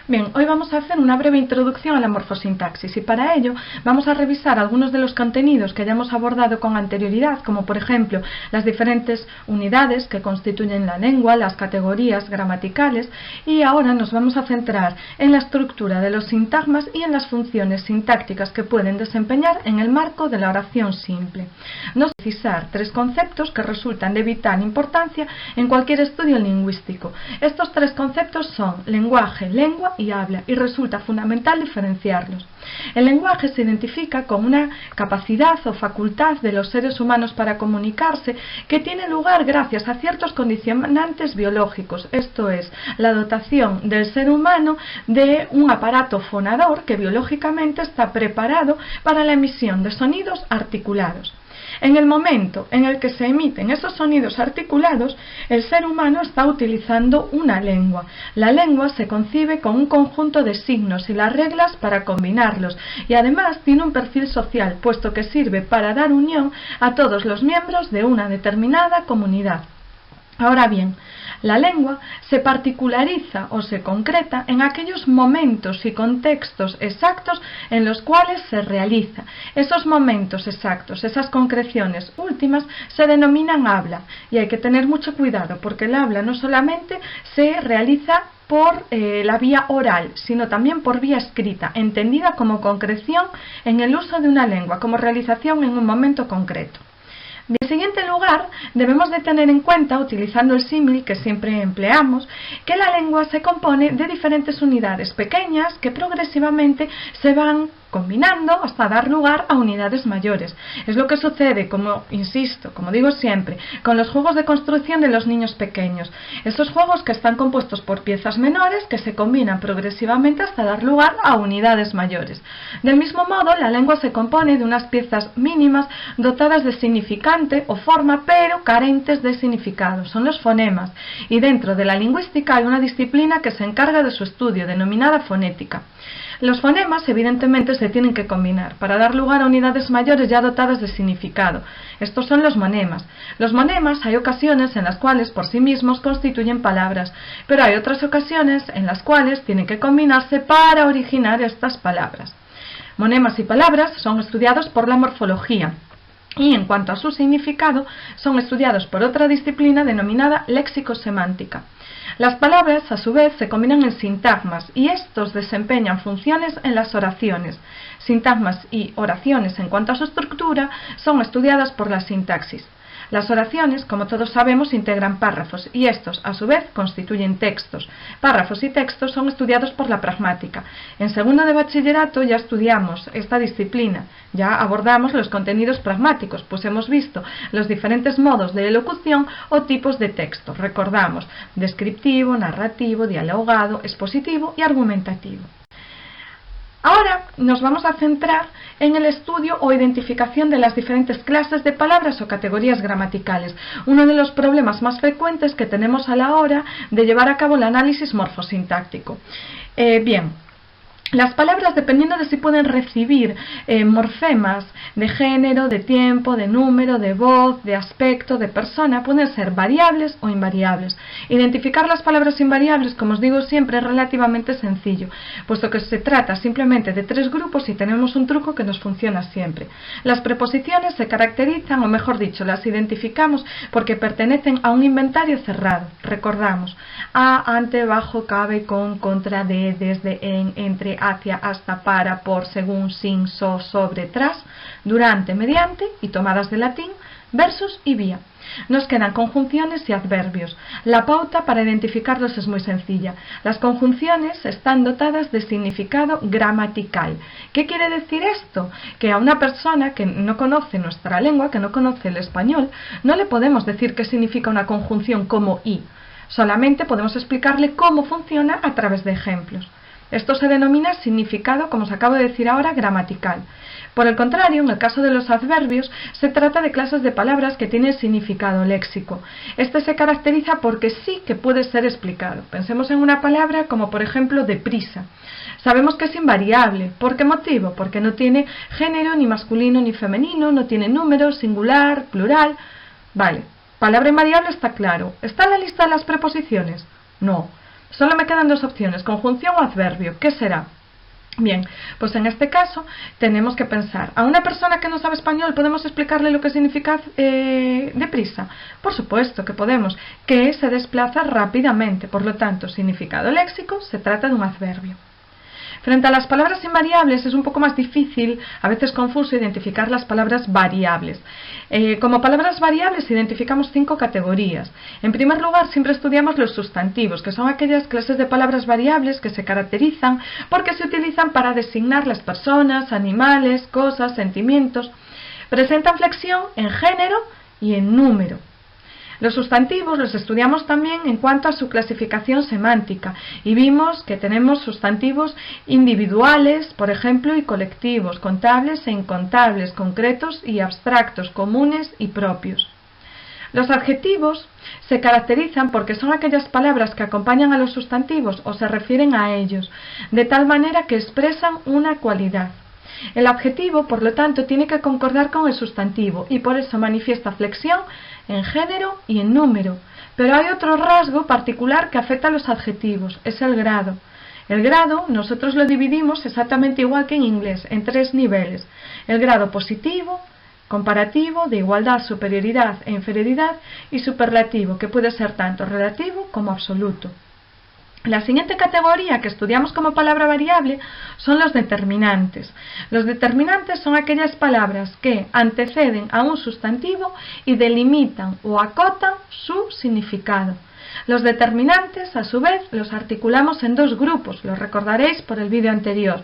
Bien, hoy vamos a hacer una breve introducción a la morfosintaxis y para ello vamos a revisar algunos de los contenidos que ya hemos abordado con anterioridad, como por ejemplo las diferentes unidades que constituyen la lengua, las categorías gramaticales, y ahora nos vamos a centrar en la estructura de los sintagmas y en las funciones sintácticas que pueden desempeñar en el marco de la oración simple. Nos vamos a precisar tres conceptos que resultan de vital importancia en cualquier estudio lingüístico. Estos tres conceptos son lenguaje, lengua y habla, y resulta fundamental diferenciarlos. El lenguaje se identifica como una capacidad o facultad de los seres humanos para comunicarse que tiene lugar gracias a ciertos condicionantes biológicos, esto es, la dotación del ser humano de un aparato fonador que biológicamente está preparado para la emisión de sonidos articulados. En el momento en el que se emiten esos sonidos articulados, el ser humano está utilizando una lengua. La lengua se concibe como un conjunto de signos y las reglas para combinarlos, y además tiene un perfil social, puesto que sirve para dar unión a todos los miembros de una determinada comunidad. Ahora bien, la lengua se particulariza o se concreta en aquellos momentos y contextos exactos en los cuales se realiza. Esos momentos exactos, esas concreciones últimas, se denominan habla, y hay que tener mucho cuidado porque el habla no solamente se realiza por la vía oral, sino también por vía escrita, entendida como concreción en el uso de una lengua, como realización en un momento concreto. En siguiente lugar, debemos de tener en cuenta, utilizando el símil que siempre empleamos, que la lengua se compone de diferentes unidades pequeñas que progresivamente se van combinando hasta dar lugar a unidades mayores. Es lo que sucede, como insisto, como digo siempre, con los juegos de construcción de los niños pequeños. Estos juegos que están compuestos por piezas menores que se combinan progresivamente hasta dar lugar a unidades mayores. Del mismo modo, la lengua se compone de unas piezas mínimas dotadas de significante o forma, pero carentes de significado. Son los fonemas, y dentro de la lingüística hay una disciplina que se encarga de su estudio, denominada fonética. Los fonemas evidentemente se tienen que combinar para dar lugar a unidades mayores ya dotadas de significado. Estos son los monemas. Los monemas hay ocasiones en las cuales por sí mismos constituyen palabras, pero hay otras ocasiones en las cuales tienen que combinarse para originar estas palabras. Monemas y palabras son estudiados por la morfología, y en cuanto a su significado son estudiados por otra disciplina denominada léxico-semántica. Las palabras, a su vez, se combinan en sintagmas y estos desempeñan funciones en las oraciones. Sintagmas y oraciones, en cuanto a su estructura, son estudiadas por la sintaxis. Las oraciones, como todos sabemos, integran párrafos y estos, a su vez, constituyen textos. Párrafos y textos son estudiados por la pragmática. En segundo de bachillerato ya estudiamos esta disciplina, ya abordamos los contenidos pragmáticos, pues hemos visto los diferentes modos de elocución o tipos de texto. Recordamos: descriptivo, narrativo, dialogado, expositivo y argumentativo. Ahora nos vamos a centrar en el estudio o identificación de las diferentes clases de palabras o categorías gramaticales, uno de los problemas más frecuentes que tenemos a la hora de llevar a cabo el análisis morfosintáctico. Las palabras, dependiendo de si pueden recibir morfemas de género, de tiempo, de número, de voz, de aspecto, de persona, pueden ser variables o invariables. Identificar las palabras invariables, como os digo siempre, es relativamente sencillo, puesto que se trata simplemente de tres grupos y tenemos un truco que nos funciona siempre. Las preposiciones se caracterizan, o mejor dicho, las identificamos porque pertenecen a un inventario cerrado. Recordamos: a, ante, bajo, cabe, con, contra, de, desde, en, entre, hacia, hasta, para, por, según, sin, so, sobre, tras, durante, mediante, y tomadas de latín, versus y vía. Nos quedan conjunciones y adverbios. La pauta para identificarlos es muy sencilla. Las conjunciones están dotadas de significado gramatical. ¿Qué quiere decir esto? Que a una persona que no conoce nuestra lengua, que no conoce el español, no le podemos decir qué significa una conjunción como y. Solamente podemos explicarle cómo funciona a través de ejemplos. Esto se denomina significado, como os acabo de decir ahora, gramatical. Por el contrario, en el caso de los adverbios, se trata de clases de palabras que tienen significado léxico. Este se caracteriza porque sí que puede ser explicado. Pensemos en una palabra como, por ejemplo, deprisa. Sabemos que es invariable. ¿Por qué motivo? Porque no tiene género, ni masculino ni femenino, no tiene número, singular, plural. Vale, palabra invariable está claro. ¿Está en la lista de las preposiciones? No. Solo me quedan dos opciones, conjunción o adverbio. ¿Qué será? Bien, pues en este caso tenemos que pensar, ¿a una persona que no sabe español podemos explicarle lo que significa deprisa? Por supuesto que podemos, que se desplaza rápidamente, por lo tanto, significado léxico, se trata de un adverbio. Frente a las palabras invariables es un poco más difícil, a veces confuso, identificar las palabras variables. Como palabras variables identificamos 5 categorías. En primer lugar, siempre estudiamos los sustantivos, que son aquellas clases de palabras variables que se caracterizan porque se utilizan para designar las personas, animales, cosas, sentimientos. Presentan flexión en género y en número. Los sustantivos los estudiamos también en cuanto a su clasificación semántica y vimos que tenemos sustantivos individuales, por ejemplo, y colectivos, contables e incontables, concretos y abstractos, comunes y propios. Los adjetivos se caracterizan porque son aquellas palabras que acompañan a los sustantivos o se refieren a ellos, de tal manera que expresan una cualidad. El adjetivo, por lo tanto, tiene que concordar con el sustantivo y por eso manifiesta flexión en género y en número. Pero hay otro rasgo particular que afecta a los adjetivos, es el grado. El grado nosotros lo dividimos exactamente igual que en inglés, en 3 niveles. El grado positivo, comparativo, de igualdad, superioridad e inferioridad, y superlativo, que puede ser tanto relativo como absoluto. La siguiente categoría que estudiamos como palabra variable son los determinantes. Los determinantes son aquellas palabras que anteceden a un sustantivo y delimitan o acotan su significado. Los determinantes, a su vez, los articulamos en 2 grupos, lo recordaréis por el vídeo anterior.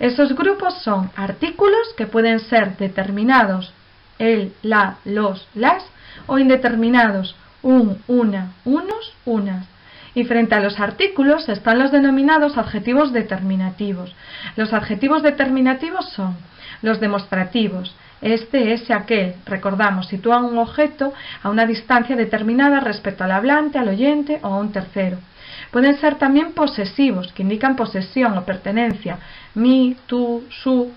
Esos grupos son artículos, que pueden ser determinados, el, la, los, las, o indeterminados, un, una, unos, unas. Y frente a los artículos están los denominados adjetivos determinativos. Los adjetivos determinativos son los demostrativos. Este, ese, aquel. Recordamos, sitúan un objeto a una distancia determinada respecto al hablante, al oyente o a un tercero. Pueden ser también posesivos, que indican posesión o pertenencia. Mi, tú, su.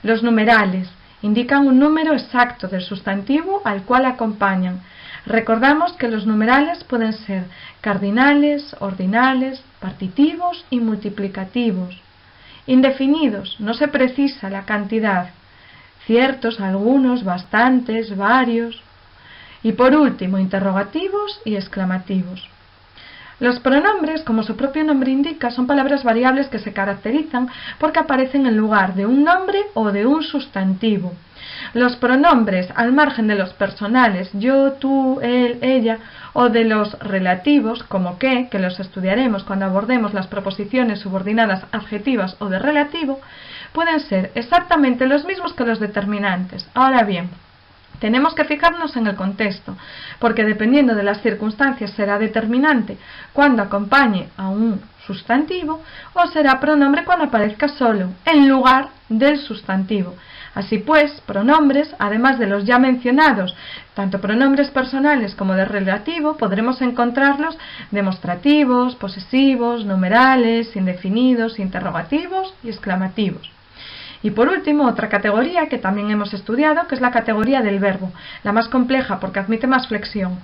Los numerales indican un número exacto del sustantivo al cual acompañan. Recordamos que los numerales pueden ser cardinales, ordinales, partitivos y multiplicativos. Indefinidos, no se precisa la cantidad. Ciertos, algunos, bastantes, varios. Y por último, interrogativos y exclamativos. Los pronombres, como su propio nombre indica, son palabras variables que se caracterizan porque aparecen en lugar de un nombre o de un sustantivo. Los pronombres, al margen de los personales, yo, tú, él, ella, o de los relativos, como que los estudiaremos cuando abordemos las proposiciones subordinadas adjetivas o de relativo, pueden ser exactamente los mismos que los determinantes. Ahora bien, tenemos que fijarnos en el contexto, porque dependiendo de las circunstancias será determinante cuando acompañe a un sustantivo o será pronombre cuando aparezca solo, en lugar del sustantivo. Así pues, pronombres, además de los ya mencionados, tanto pronombres personales como de relativo, podremos encontrarlos demostrativos, posesivos, numerales, indefinidos, interrogativos y exclamativos. Y por último, otra categoría que también hemos estudiado, que es la categoría del verbo, la más compleja porque admite más flexión.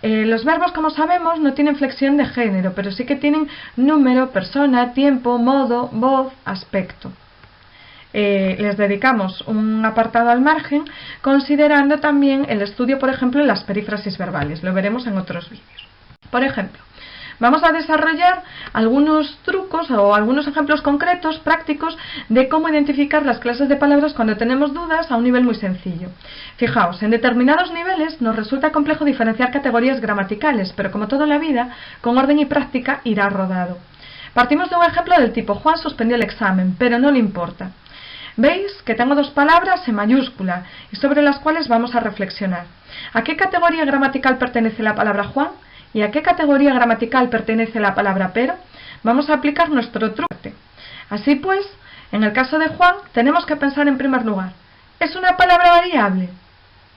Los verbos, como sabemos, no tienen flexión de género, pero sí que tienen número, persona, tiempo, modo, voz, aspecto. Les dedicamos un apartado al margen, considerando también el estudio, por ejemplo, en las perífrasis verbales. Lo veremos en otros vídeos. Por ejemplo, vamos a desarrollar algunos trucos o algunos ejemplos concretos, prácticos, de cómo identificar las clases de palabras cuando tenemos dudas a un nivel muy sencillo. Fijaos, en determinados niveles nos resulta complejo diferenciar categorías gramaticales, pero como toda la vida, con orden y práctica irá rodado. Partimos de un ejemplo del tipo: Juan suspendió el examen, pero no le importa. Veis que tengo 2 palabras en mayúscula y sobre las cuales vamos a reflexionar. ¿A qué categoría gramatical pertenece la palabra Juan? ¿Y a qué categoría gramatical pertenece la palabra pero? Vamos a aplicar nuestro truco. Así pues, en el caso de Juan, tenemos que pensar en primer lugar: ¿es una palabra variable?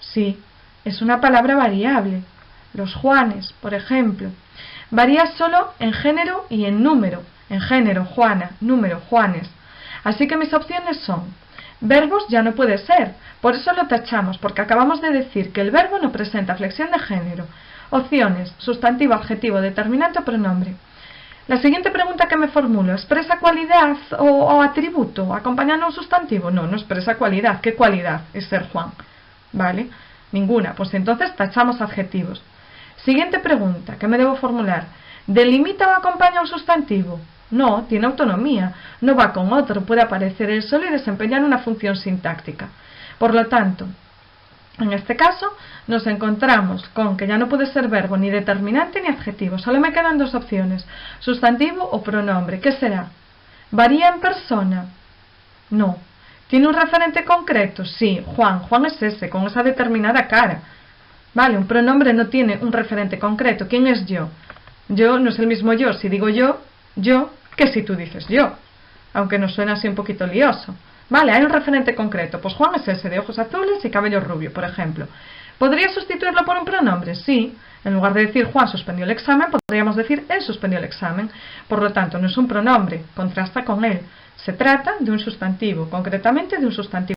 Sí, es una palabra variable. Los Juanes, por ejemplo. Varía solo en género y en número. En género, Juana; número, Juanes. Así que mis opciones son: verbos ya no puede ser, por eso lo tachamos, porque acabamos de decir que el verbo no presenta flexión de género. Opciones: sustantivo, adjetivo, determinante o pronombre. La siguiente pregunta que me formulo, ¿expresa cualidad o atributo acompañando un sustantivo? No, no expresa cualidad. ¿Qué cualidad es ser Juan? ¿Vale? Ninguna. Pues entonces tachamos adjetivos. Siguiente pregunta que me debo formular, ¿delimita o acompaña un sustantivo? No, tiene autonomía, no va con otro, puede aparecer él solo y desempeñar una función sintáctica. Por lo tanto, en este caso nos encontramos con que ya no puede ser verbo ni determinante ni adjetivo, solo me quedan dos opciones, sustantivo o pronombre. ¿Qué será? ¿Varía en persona? No. ¿Tiene un referente concreto? Sí, Juan. Juan es ese, con esa determinada cara. Vale, un pronombre no tiene un referente concreto. ¿Quién es yo? Yo no es el mismo yo si digo yo, que si tú dices yo. Aunque nos suena así un poquito lioso. Vale, hay un referente concreto. Pues Juan es ese, de ojos azules y cabello rubio, por ejemplo. ¿Podría sustituirlo por un pronombre? Sí. En lugar de decir Juan suspendió el examen, podríamos decir él suspendió el examen. Por lo tanto, no es un pronombre, contrasta con él. Se trata de un sustantivo, concretamente de un sustantivo.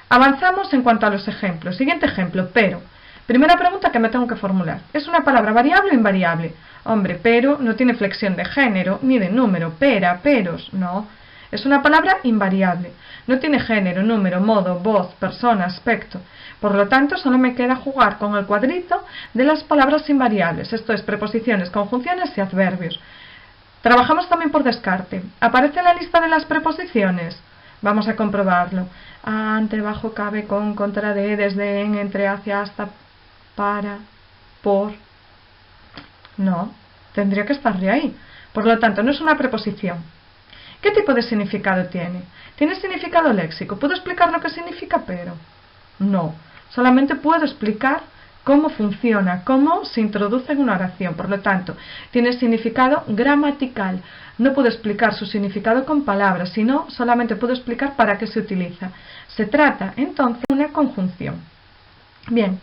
Avanzamos en cuanto a los ejemplos. Siguiente ejemplo, pero. Primera pregunta que me tengo que formular. ¿Es una palabra variable o invariable? Hombre, pero no tiene flexión de género ni de número. Pera, peros, no. Es una palabra invariable. No tiene género, número, modo, voz, persona, aspecto. Por lo tanto, solo me queda jugar con el cuadrito de las palabras invariables. Esto es preposiciones, conjunciones y adverbios. Trabajamos también por descarte. ¿Aparece en la lista de las preposiciones? Vamos a comprobarlo. Ante, bajo, cabe, con, contra, de, desde, en, entre, hacia, hasta, para, por. No, tendría que estar de ahí. Por lo tanto, no es una preposición. ¿Qué tipo de significado tiene? ¿Tiene significado léxico? ¿Puedo explicar lo que significa pero? No, solamente puedo explicar cómo funciona, cómo se introduce en una oración. Por lo tanto, tiene significado gramatical. No puedo explicar su significado con palabras, sino solamente puedo explicar para qué se utiliza. Se trata, entonces, de una conjunción. Bien,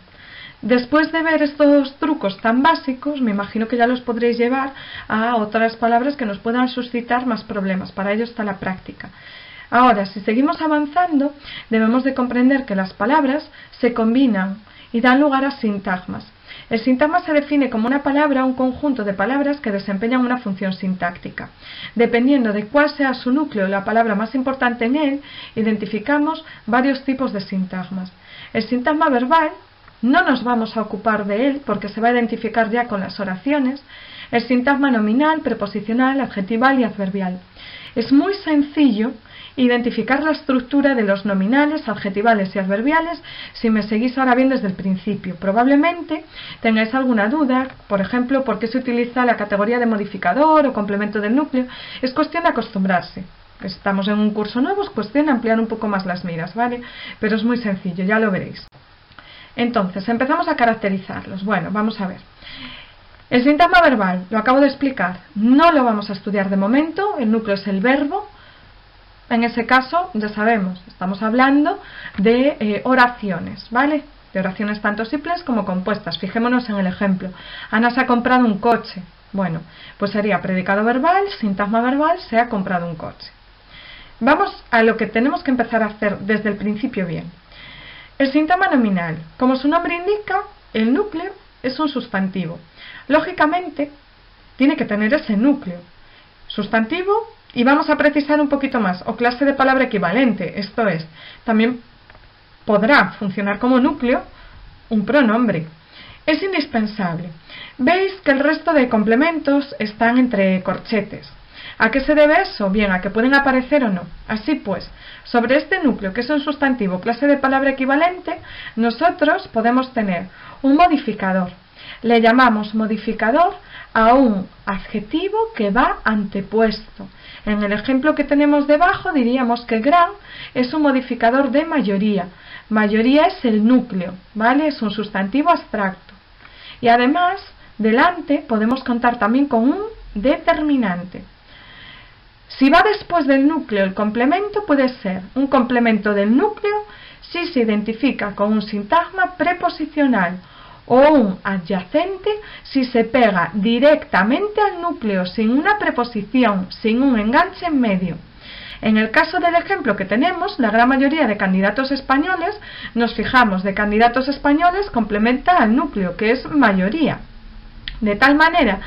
después de ver estos trucos tan básicos, me imagino que ya los podréis llevar a otras palabras que nos puedan suscitar más problemas. Para ello está la práctica. Ahora, si seguimos avanzando, debemos de comprender que las palabras se combinan y dan lugar a sintagmas. El sintagma se define como una palabra o un conjunto de palabras que desempeñan una función sintáctica. Dependiendo de cuál sea su núcleo o la palabra más importante en él, identificamos varios tipos de sintagmas. El sintagma verbal, no nos vamos a ocupar de él porque se va a identificar ya con las oraciones. El sintagma nominal, preposicional, adjetival y adverbial. Es muy sencillo identificar la estructura de los nominales, adjetivales y adverbiales si me seguís ahora bien desde el principio. Probablemente tengáis alguna duda, por ejemplo, por qué se utiliza la categoría de modificador o complemento del núcleo. Es cuestión de acostumbrarse. Estamos en un curso nuevo, es cuestión de ampliar un poco más las miras, ¿vale? Pero es muy sencillo, ya lo veréis. Entonces, empezamos a caracterizarlos. Bueno, vamos a ver. El sintagma verbal, lo acabo de explicar, no lo vamos a estudiar de momento, el núcleo es el verbo. En ese caso, ya sabemos, estamos hablando de oraciones, ¿vale? De oraciones tanto simples como compuestas. Fijémonos en el ejemplo. Ana se ha comprado un coche. Bueno, pues sería predicado verbal, sintagma verbal, se ha comprado un coche. Vamos a lo que tenemos que empezar a hacer desde el principio bien. El sintagma nominal, como su nombre indica, el núcleo es un sustantivo. Lógicamente, tiene que tener ese núcleo. Sustantivo, y vamos a precisar un poquito más, o clase de palabra equivalente, esto es, también podrá funcionar como núcleo un pronombre. Es indispensable. Veis que el resto de complementos están entre corchetes. ¿A qué se debe eso? Bien, a que pueden aparecer o no. Así pues, sobre este núcleo, que es un sustantivo, clase de palabra equivalente, nosotros podemos tener un modificador. Le llamamos modificador a un adjetivo que va antepuesto. En el ejemplo que tenemos debajo diríamos que gran es un modificador de mayoría. Mayoría es el núcleo, ¿vale? Es un sustantivo abstracto. Y además, delante podemos contar también con un determinante. Si va después del núcleo el complemento, puede ser un complemento del núcleo si se identifica con un sintagma preposicional o un adyacente si se pega directamente al núcleo sin una preposición, sin un enganche en medio. En el caso del ejemplo que tenemos, la gran mayoría de candidatos españoles, nos fijamos de candidatos españoles complementa al núcleo, que es mayoría. De tal manera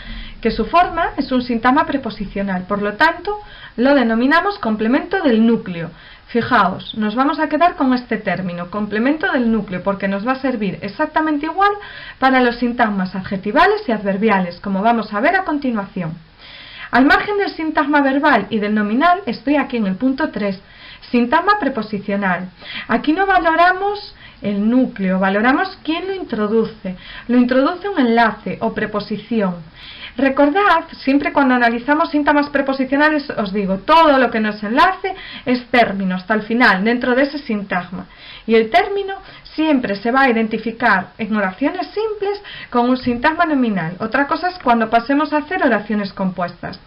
que su forma es un sintagma preposicional, por lo tanto, lo denominamos complemento del núcleo. Fijaos, nos vamos a quedar con este término, complemento del núcleo, porque nos va a servir exactamente igual para los sintagmas adjetivales y adverbiales, como vamos a ver a continuación. Al margen del sintagma verbal y del nominal, estoy aquí en el punto 3, sintagma preposicional. Aquí no valoramos el núcleo, valoramos quién lo introduce. Lo introduce un enlace o preposición. Recordad, siempre cuando analizamos sintagmas preposicionales, os digo, todo lo que nos enlace es término hasta el final, dentro de ese sintagma. Y el término siempre se va a identificar en oraciones simples con un sintagma nominal. Otra cosa es cuando pasemos a hacer oraciones compuestas.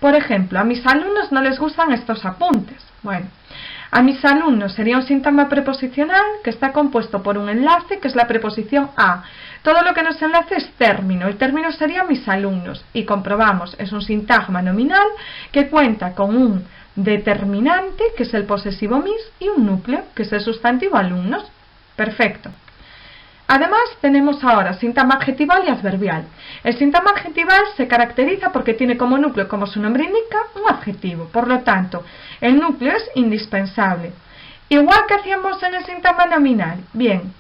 Por ejemplo, a mis alumnos no les gustan estos apuntes. Bueno, a mis alumnos sería un sintagma preposicional que está compuesto por un enlace, que es la preposición a. Todo lo que nos enlace es término. El término sería mis alumnos. Y comprobamos, es un sintagma nominal que cuenta con un determinante, que es el posesivo mis, y un núcleo, que es el sustantivo alumnos. Perfecto. Además, tenemos ahora sintagma adjetival y adverbial. El sintagma adjetival se caracteriza porque tiene como núcleo, como su nombre indica, un adjetivo. Por lo tanto, el núcleo es indispensable. Igual que hacíamos en el sintagma nominal. Bien,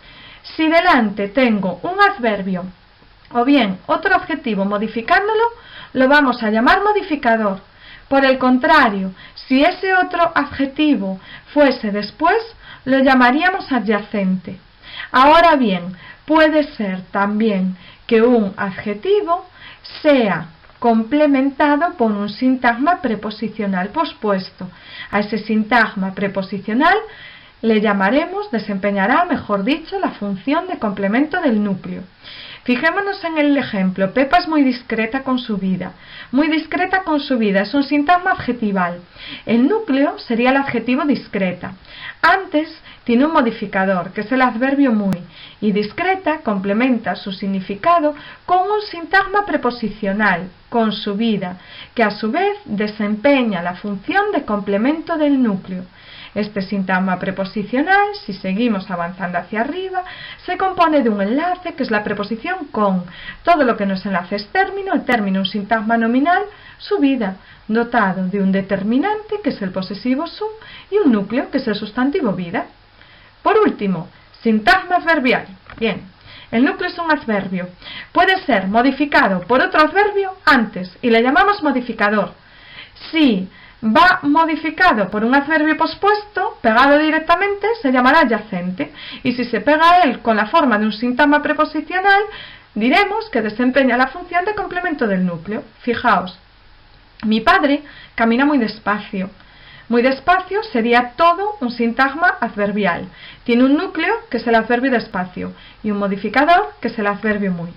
si delante tengo un adverbio o bien otro adjetivo modificándolo, lo vamos a llamar modificador. Por el contrario, si ese otro adjetivo fuese después, lo llamaríamos adyacente. Ahora bien, puede ser también que un adjetivo sea complementado por un sintagma preposicional pospuesto. A ese sintagma preposicional le llamaremos, desempeñará, mejor dicho, la función de complemento del núcleo. Fijémonos en el ejemplo. Pepa es muy discreta con su vida. Muy discreta con su vida es un sintagma adjetival. El núcleo sería el adjetivo discreta. Antes tiene un modificador, que es el adverbio muy, y discreta complementa su significado con un sintagma preposicional, con su vida, que a su vez desempeña la función de complemento del núcleo. Este sintagma preposicional, si seguimos avanzando hacia arriba, se compone de un enlace, que es la preposición con. Todo lo que nos enlace es término, el término un sintagma nominal, su vida, dotado de un determinante, que es el posesivo su, y un núcleo, que es el sustantivo vida. Por último, sintagma adverbial. Bien, el núcleo es un adverbio. Puede ser modificado por otro adverbio antes, y le llamamos modificador. Si va modificado por un adverbio pospuesto, pegado directamente, se llamará adyacente. Y si se pega a él con la forma de un sintagma preposicional, diremos que desempeña la función de complemento del núcleo. Fijaos, mi padre camina muy despacio. Muy despacio sería todo un sintagma adverbial. Tiene un núcleo, que es el adverbio despacio, y un modificador, que es el adverbio muy.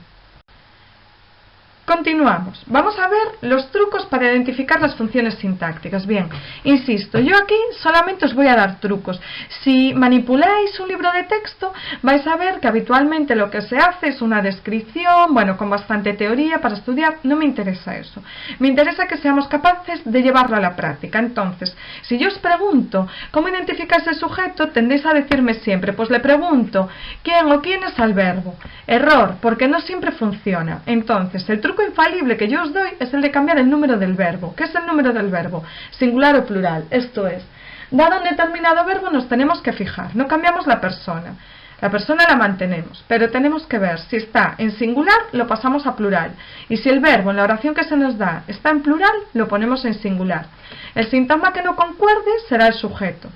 Continuamos. Vamos a ver los trucos para identificar las funciones sintácticas. Bien, insisto, yo aquí solamente os voy a dar trucos. Si manipuláis un libro de texto, vais a ver que habitualmente lo que se hace es una descripción, bueno, con bastante teoría para estudiar. No me interesa eso. Me interesa que seamos capaces de llevarlo a la práctica. Entonces, si yo os pregunto cómo identificáis el sujeto, tendéis a decirme siempre, pues le pregunto quién o quiénes al verbo. Error, porque no siempre funciona. Entonces, el truco infalible que yo os doy es el de cambiar el número del verbo. ¿Qué es el número del verbo? Singular o plural. Esto es, dado un determinado verbo nos tenemos que fijar, no cambiamos la persona. La persona la mantenemos, pero tenemos que ver si está en singular, lo pasamos a plural. Y si el verbo en la oración que se nos da está en plural, lo ponemos en singular. El sintagma que no concuerde será el sujeto.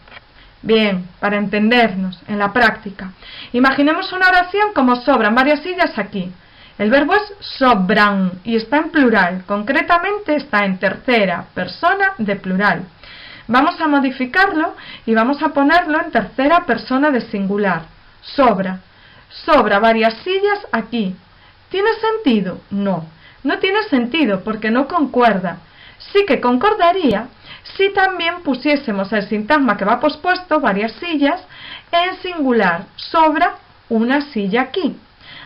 Bien, para entendernos en la práctica, imaginemos una oración como sobran varias sillas aquí. El verbo es sobran y está en plural, concretamente está en tercera persona de plural. Vamos a modificarlo y vamos a ponerlo en tercera persona de singular. Sobra. Sobra varias sillas aquí. ¿Tiene sentido? No. No tiene sentido porque no concuerda. Sí que concordaría si también pusiésemos el sintagma que va pospuesto, varias sillas, en singular. Sobra una silla aquí.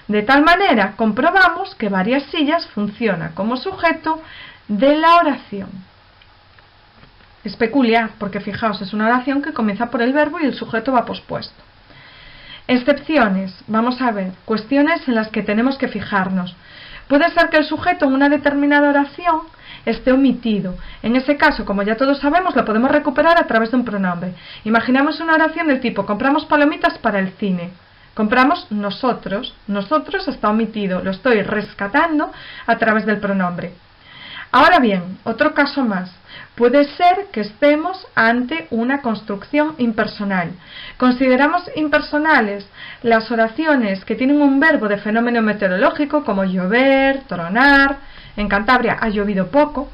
De tal manera, comprobamos que varias sillas funciona como sujeto de la oración. Es peculiar, porque fijaos, es una oración que comienza por el verbo y el sujeto va pospuesto. Excepciones, vamos a ver, cuestiones en las que tenemos que fijarnos. Puede ser que el sujeto en una determinada oración esté omitido. En ese caso, como ya todos sabemos, lo podemos recuperar a través de un pronombre. Imaginamos una oración del tipo: compramos palomitas para el cine. Compramos nosotros. Nosotros está omitido. Lo estoy rescatando a través del pronombre. Ahora bien, otro caso más. Puede ser que estemos ante una construcción impersonal. Consideramos impersonales las oraciones que tienen un verbo de fenómeno meteorológico como llover, tronar. En Cantabria ha llovido poco.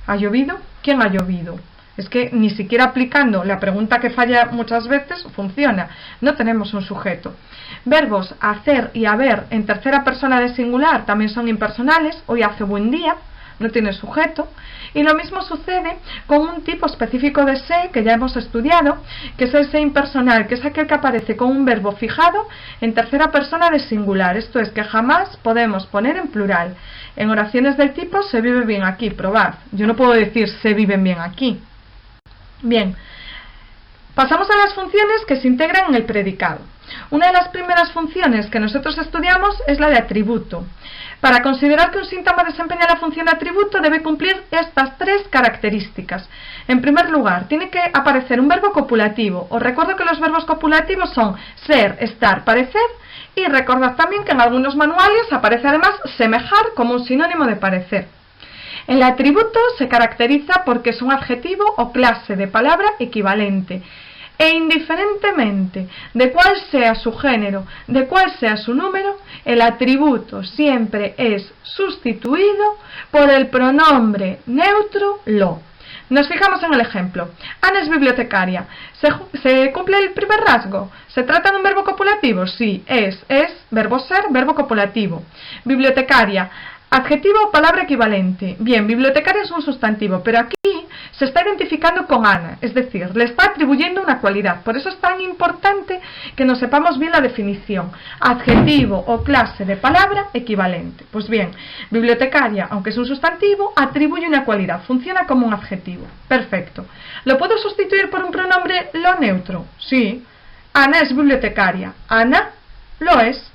¿Ha llovido? ¿Quién ha llovido? Es que ni siquiera aplicando la pregunta que falla muchas veces funciona. No tenemos un sujeto. Verbos hacer y haber en tercera persona de singular también son impersonales. Hoy hace buen día. No tiene sujeto, y lo mismo sucede con un tipo específico de se que ya hemos estudiado, que es el se impersonal, que es aquel que aparece con un verbo fijado en tercera persona de singular, esto es que jamás podemos poner en plural. En oraciones del tipo se vive bien aquí, probad, yo no puedo decir se viven bien aquí. Bien, pasamos a las funciones que se integran en el predicado. Una de las primeras funciones que nosotros estudiamos es la de atributo. Para considerar que un síntoma desempeña la función de atributo debe cumplir estas tres características. En primer lugar, tiene que aparecer un verbo copulativo. Os recuerdo que los verbos copulativos son ser, estar, parecer, y recordad también que en algunos manuales aparece además semejar como un sinónimo de parecer. El atributo se caracteriza porque es un adjetivo o clase de palabra equivalente. E indiferentemente de cuál sea su género, de cuál sea su número, el atributo siempre es sustituido por el pronombre neutro lo. Nos fijamos en el ejemplo. Ana es bibliotecaria. ¿Se cumple el primer rasgo? ¿Se trata de un verbo copulativo? Sí, es verbo ser, verbo copulativo. Bibliotecaria. Adjetivo o palabra equivalente. Bien, bibliotecaria es un sustantivo, pero aquí se está identificando con Ana, es decir, le está atribuyendo una cualidad. Por eso es tan importante que nos sepamos bien la definición. Adjetivo o clase de palabra equivalente. Pues bien, bibliotecaria, aunque es un sustantivo, atribuye una cualidad, funciona como un adjetivo. Perfecto. ¿Lo puedo sustituir por un pronombre lo neutro? Sí. Ana es bibliotecaria. Ana lo es.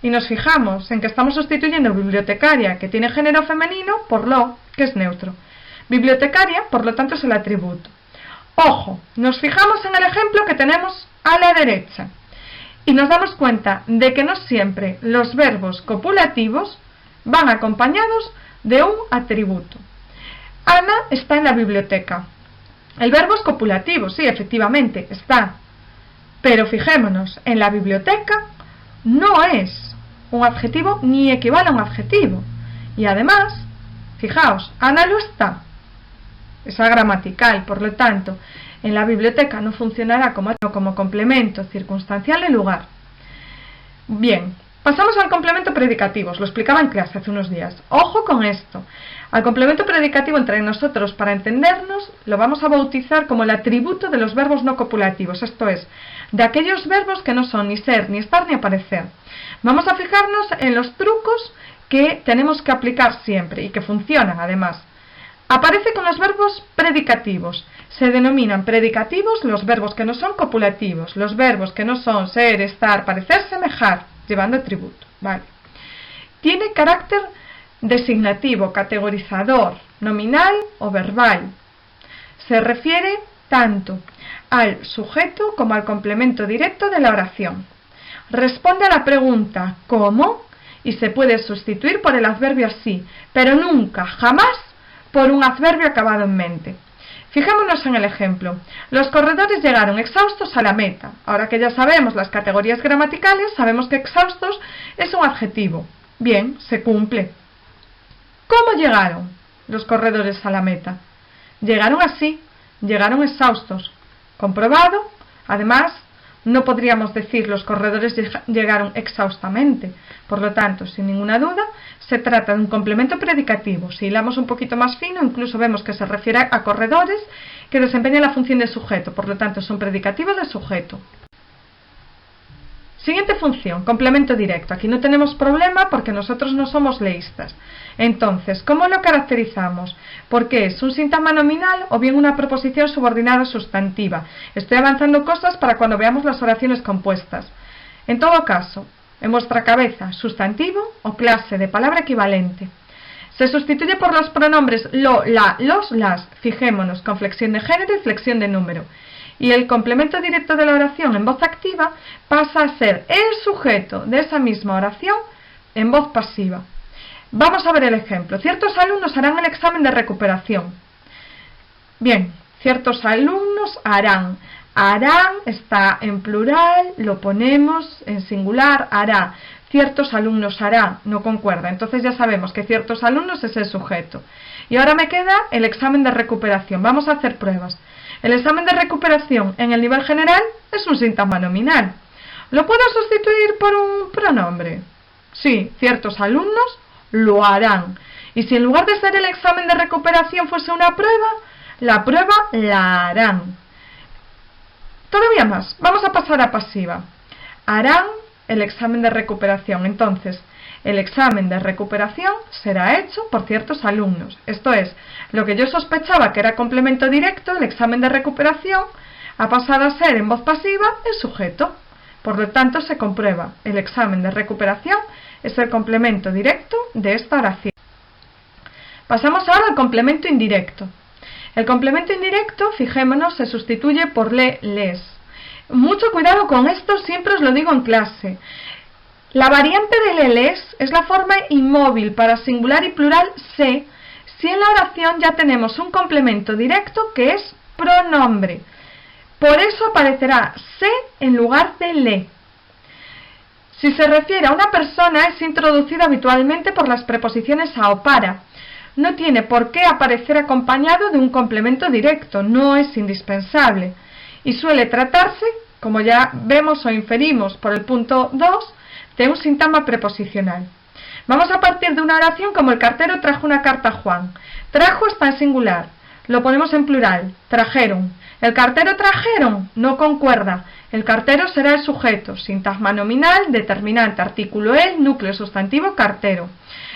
Y nos fijamos en que estamos sustituyendo bibliotecaria, que tiene género femenino, por lo, que es neutro. Bibliotecaria, por lo tanto, es el atributo. Ojo, nos fijamos en el ejemplo que tenemos a la derecha y nos damos cuenta de que no siempre los verbos copulativos van acompañados de un atributo. Ana está en la biblioteca. El verbo es copulativo, sí, efectivamente, está. Pero fijémonos, en la biblioteca no es un adjetivo ni equivale a un adjetivo. Y además, fijaos, Ana lo está. Es gramatical, por lo tanto, en la biblioteca no funcionará como complemento circunstancial de lugar. Bien, pasamos al complemento predicativo, os lo explicaba en clase hace unos días. Ojo con esto, al complemento predicativo entre nosotros, para entendernos, lo vamos a bautizar como el atributo de los verbos no copulativos, esto es, de aquellos verbos que no son ni ser, ni estar, ni aparecer. Vamos a fijarnos en los trucos que tenemos que aplicar siempre y que funcionan además. Aparece con los verbos predicativos. Se denominan predicativos los verbos que no son copulativos, los verbos que no son ser, estar, parecer, semejar, llevando atributo. Vale. Tiene carácter designativo, categorizador, nominal o verbal. Se refiere tanto al sujeto como al complemento directo de la oración. Responde a la pregunta ¿cómo? Y se puede sustituir por el adverbio así, pero nunca, jamás, por un adverbio acabado en mente. Fijémonos en el ejemplo. Los corredores llegaron exhaustos a la meta. Ahora que ya sabemos las categorías gramaticales, sabemos que exhaustos es un adjetivo. Bien, se cumple. ¿Cómo llegaron los corredores a la meta? Llegaron así, llegaron exhaustos. Comprobado, además, no podríamos decir los corredores llegaron exhaustamente. Por lo tanto, sin ninguna duda, se trata de un complemento predicativo. Si hilamos un poquito más fino, incluso vemos que se refiere a corredores que desempeñan la función de sujeto. Por lo tanto, es un predicativo de sujeto. Siguiente función, complemento directo. Aquí no tenemos problema porque nosotros no somos leístas. Entonces, ¿cómo lo caracterizamos? Porque es un síntoma nominal o bien una proposición subordinada sustantiva. Estoy avanzando cosas para cuando veamos las oraciones compuestas. En todo caso, En vuestra cabeza, sustantivo o clase de palabra equivalente. Se sustituye por los pronombres lo, la, los, las. Fijémonos con flexión de género y flexión de número. Y el complemento directo de la oración en voz activa pasa a ser el sujeto de esa misma oración en voz pasiva. Vamos a ver el ejemplo. Ciertos alumnos harán el examen de recuperación. Bien, ciertos alumnos harán. Harán está en plural, lo ponemos en singular, hará. Ciertos alumnos harán, no concuerda. Entonces ya sabemos que ciertos alumnos es el sujeto. Y ahora me queda el examen de recuperación. Vamos a hacer pruebas. El examen de recuperación en el nivel general es un sintagma nominal. ¿Lo puedo sustituir por un pronombre? Sí, ciertos alumnos lo harán. Y si en lugar de ser el examen de recuperación fuese una prueba, la prueba la harán. Todavía más, vamos a pasar a pasiva. Harán el examen de recuperación. Entonces, el examen de recuperación será hecho por ciertos alumnos. Esto es, lo que yo sospechaba que era complemento directo, el examen de recuperación, ha pasado a ser en voz pasiva el sujeto. Por lo tanto, se comprueba, el examen de recuperación es el complemento directo de esta oración. Pasamos ahora al complemento indirecto. El complemento indirecto, fijémonos, se sustituye por le, les. Mucho cuidado con esto, siempre os lo digo en clase. La variante de le, les es la forma inmóvil para singular y plural se, si en la oración ya tenemos un complemento directo que es pronombre. Por eso aparecerá se en lugar de le. Si se refiere a una persona, es introducido habitualmente por las preposiciones a o para. No tiene por qué aparecer acompañado de un complemento directo, no es indispensable. Y suele tratarse, como ya vemos o inferimos por el punto 2, de un sintagma preposicional. Vamos a partir de una oración como el cartero trajo una carta a Juan. Trajo está en singular, lo ponemos en plural, trajeron. El cartero trajeron, no concuerda. El cartero será el sujeto, sintagma nominal, determinante, artículo el, núcleo sustantivo, cartero.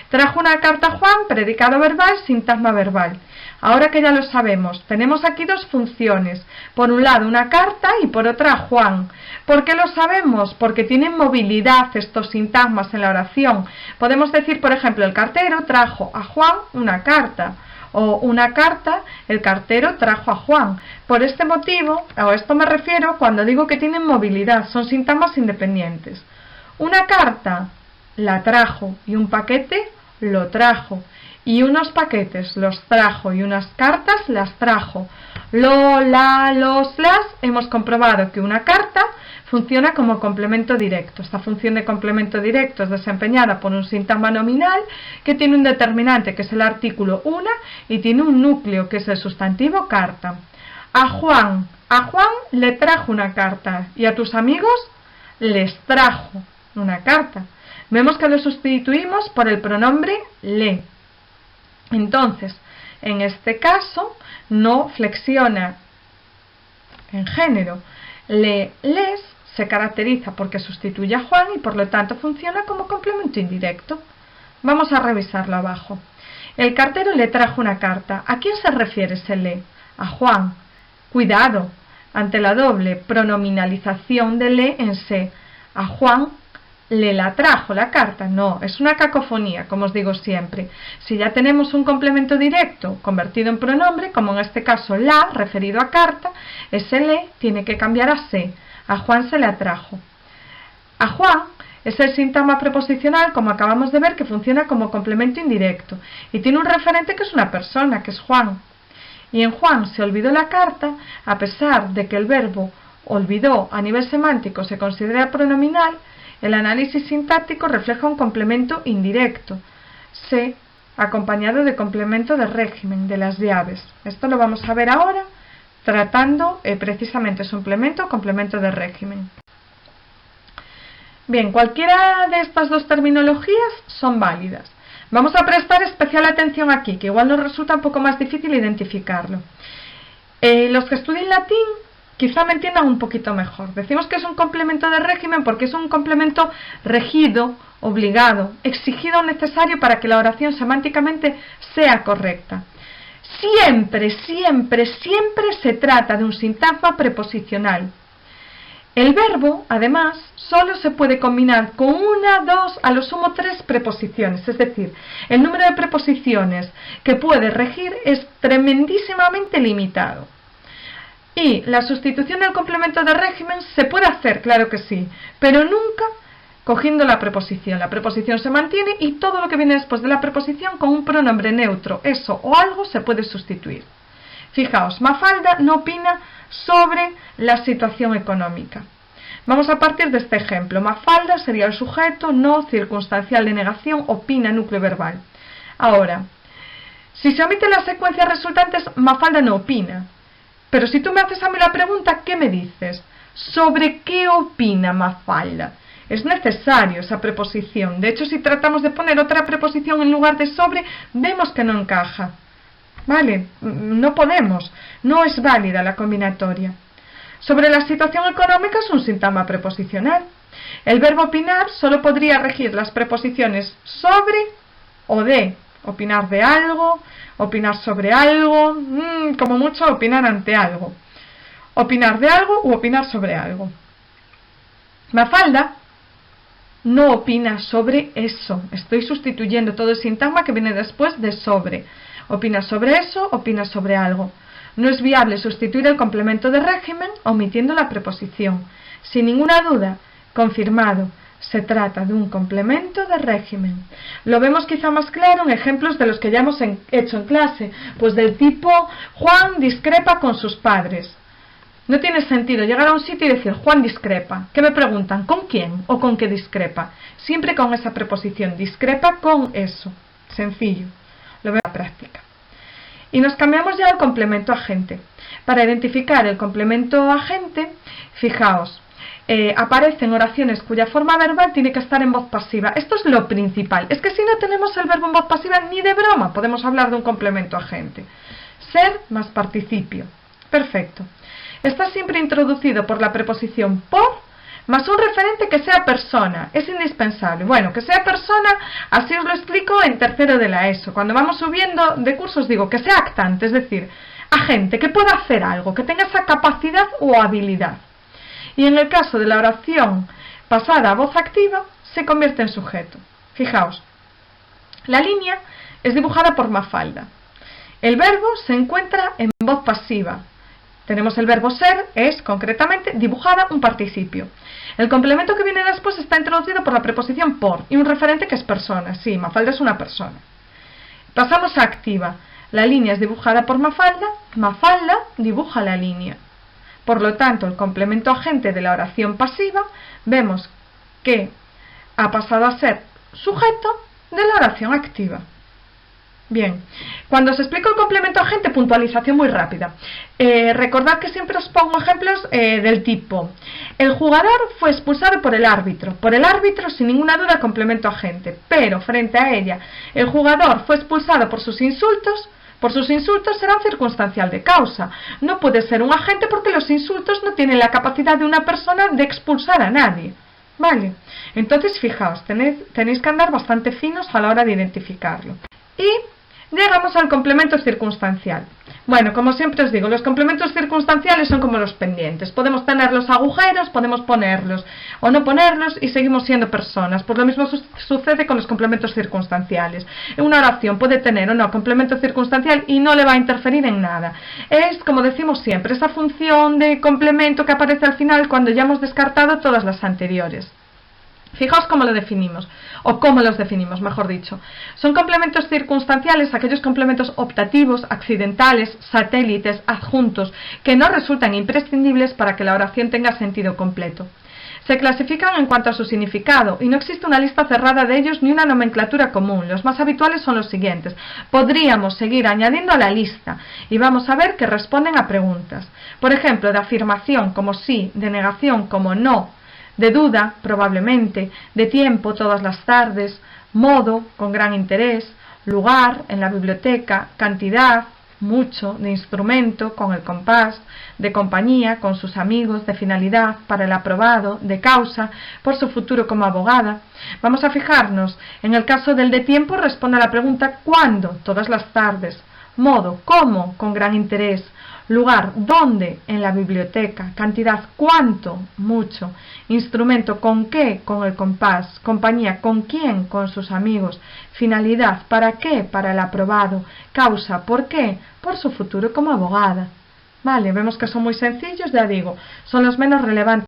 Trajo una carta a Juan, predicado verbal, sintagma verbal. Ahora que ya lo sabemos, tenemos aquí dos funciones. Por un lado una carta y por otra a Juan. ¿Por qué lo sabemos? Porque tienen movilidad estos sintagmas en la oración. Podemos decir, por ejemplo, el cartero trajo a Juan una carta. O una carta, el cartero trajo a Juan. Por este motivo, a esto me refiero cuando digo que tienen movilidad, son sintagmas independientes. Una carta la trajo y un paquete lo trajo. Y unos paquetes los trajo y unas cartas las trajo. Lo, la, los, las, hemos comprobado que una carta funciona como complemento directo. Esta función de complemento directo es desempeñada por un sintagma nominal que tiene un determinante que es el artículo una y tiene un núcleo que es el sustantivo carta. A Juan le trajo una carta y a tus amigos les trajo una carta. Vemos que lo sustituimos por el pronombre le. Entonces, en este caso, no flexiona en género. Le, les se caracteriza porque sustituye a Juan y por lo tanto funciona como complemento indirecto. Vamos a revisarlo abajo. El cartero le trajo una carta. ¿A quién se refiere ese le? A Juan. Cuidado, ante la doble pronominalización de le en se. A Juan le la trajo la carta. No, es una cacofonía, como os digo siempre. Si ya tenemos un complemento directo convertido en pronombre, como en este caso la, referido a carta, ese le tiene que cambiar a se. A Juan se le atrajo. A Juan es el sintagma preposicional, como acabamos de ver, que funciona como complemento indirecto y tiene un referente que es una persona, que es Juan. Y en Juan se olvidó la carta, a pesar de que el verbo olvidó a nivel semántico se considera pronominal. El análisis sintáctico refleja un complemento indirecto, se, acompañado de complemento de régimen, de las llaves. Esto lo vamos a ver ahora, tratando precisamente suplemento o complemento de régimen. Bien, cualquiera de estas dos terminologías son válidas. Vamos a prestar especial atención aquí, que igual nos resulta un poco más difícil identificarlo. Los que estudien latín quizá me entiendan un poquito mejor. Decimos que es un complemento de régimen porque es un complemento regido, obligado, exigido o necesario para que la oración semánticamente sea correcta. Siempre, siempre, siempre se trata de un sintagma preposicional. El verbo, además, solo se puede combinar con una, dos, a lo sumo 3 preposiciones, es decir, el número de preposiciones que puede regir es tremendísimamente limitado. Y la sustitución del complemento de régimen se puede hacer, claro que sí, pero nunca cogiendo la preposición. La preposición se mantiene y todo lo que viene después de la preposición con un pronombre neutro, eso o algo, se puede sustituir. Fijaos, Mafalda no opina sobre la situación económica. Vamos a partir de este ejemplo. Mafalda sería el sujeto, no, circunstancial de negación, opina, núcleo verbal. Ahora, si se omiten las secuencias resultantes, Mafalda no opina. Pero si tú me haces a mí la pregunta, ¿qué me dices? ¿Sobre qué opina Mafalda? Es necesario esa preposición. De hecho, si tratamos de poner otra preposición en lugar de sobre, vemos que no encaja. ¿Vale? No podemos. No es válida la combinatoria. Sobre la situación económica es un sintagma preposicional. El verbo opinar solo podría regir las preposiciones sobre o de. Opinar de algo, opinar sobre algo, como mucho opinar ante algo. Opinar de algo u opinar sobre algo. Mafalda no opina sobre eso. Estoy sustituyendo todo el sintagma que viene después de sobre. Opina sobre eso, opina sobre algo. No es viable sustituir el complemento de régimen omitiendo la preposición. Sin ninguna duda, confirmado, se trata de un complemento de régimen. Lo vemos quizá más claro en ejemplos de los que ya hemos hecho en clase, pues del tipo Juan discrepa con sus padres. No tiene sentido llegar a un sitio y decir Juan discrepa. ¿Qué me preguntan? ¿Con quién o con qué discrepa? Siempre con esa preposición, discrepa con eso. Sencillo. Lo veo en la práctica. Y nos cambiamos ya al complemento agente. Para identificar el complemento agente, fijaos, aparecen oraciones cuya forma verbal tiene que estar en voz pasiva. Esto es lo principal. Es que si no tenemos el verbo en voz pasiva, ni de broma podemos hablar de un complemento agente. Ser más participio. Perfecto. Está siempre introducido por la preposición por más un referente que sea persona. Es indispensable. Bueno, que sea persona, así os lo explico en tercero de la ESO. Cuando vamos subiendo de cursos digo que sea actante, es decir, agente, que pueda hacer algo, que tenga esa capacidad o habilidad. Y en el caso de la oración pasada a voz activa, se convierte en sujeto. Fijaos, la línea es dibujada por Mafalda. El verbo se encuentra en voz pasiva. Tenemos el verbo ser, es concretamente dibujada un participio. El complemento que viene después está introducido por la preposición por y un referente que es persona. Sí, Mafalda es una persona. Pasamos a activa. La línea es dibujada por Mafalda, Mafalda dibuja la línea. Por lo tanto, el complemento agente de la oración pasiva vemos que ha pasado a ser sujeto de la oración activa. Bien, cuando os explico el complemento agente, puntualización muy rápida. Recordad que siempre os pongo ejemplos del tipo: el jugador fue expulsado por el árbitro. Por el árbitro, sin ninguna duda, complemento agente. Pero, frente a ella, el jugador fue expulsado por sus insultos. Por sus insultos será circunstancial de causa. No puede ser un agente porque los insultos no tienen la capacidad de una persona de expulsar a nadie. ¿Vale? Entonces, fijaos, tenéis que andar bastante finos a la hora de identificarlo. Y llegamos al complemento circunstancial. Bueno, como siempre os digo, los complementos circunstanciales son como los pendientes. Podemos tener los agujeros, podemos ponerlos o no ponerlos y seguimos siendo personas. Pues lo mismo sucede con los complementos circunstanciales. Una oración puede tener o no complemento circunstancial y no le va a interferir en nada. Es, como decimos siempre, esa función de complemento que aparece al final cuando ya hemos descartado todas las anteriores. Fijaos cómo lo definimos, o cómo los definimos, mejor dicho. Son complementos circunstanciales aquellos complementos optativos, accidentales, satélites, adjuntos, que no resultan imprescindibles para que la oración tenga sentido completo. Se clasifican en cuanto a su significado, y no existe una lista cerrada de ellos ni una nomenclatura común. Los más habituales son los siguientes. Podríamos seguir añadiendo a la lista, y vamos a ver que responden a preguntas. Por ejemplo, de afirmación como sí, de negación como no, de duda, probablemente, de tiempo, todas las tardes, modo, con gran interés, lugar, en la biblioteca, cantidad, mucho, de instrumento, con el compás, de compañía, con sus amigos, de finalidad, para el aprobado, de causa, por su futuro como abogada. Vamos a fijarnos, en el caso del de tiempo responde a la pregunta ¿cuándo? Todas las tardes. Modo, ¿cómo? Con gran interés. Lugar, ¿dónde? En la biblioteca. Cantidad, ¿cuánto? Mucho. Instrumento, ¿con qué? Con el compás. Compañía, ¿con quién? Con sus amigos. Finalidad, ¿para qué? Para el aprobado. Causa, ¿por qué? Por su futuro como abogada. Vale, vemos que son muy sencillos, ya digo, son los menos relevantes.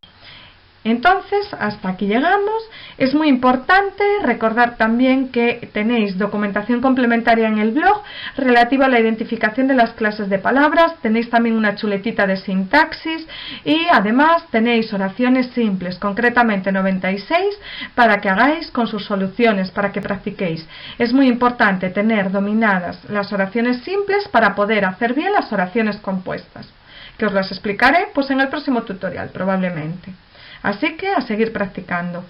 Entonces, hasta aquí llegamos. Es muy importante recordar también que tenéis documentación complementaria en el blog relativa a la identificación de las clases de palabras, tenéis también una chuletita de sintaxis y además tenéis oraciones simples, concretamente 96, para que hagáis con sus soluciones, para que practiquéis. Es muy importante tener dominadas las oraciones simples para poder hacer bien las oraciones compuestas, que os las explicaré pues en el próximo tutorial probablemente. Así que a seguir practicando.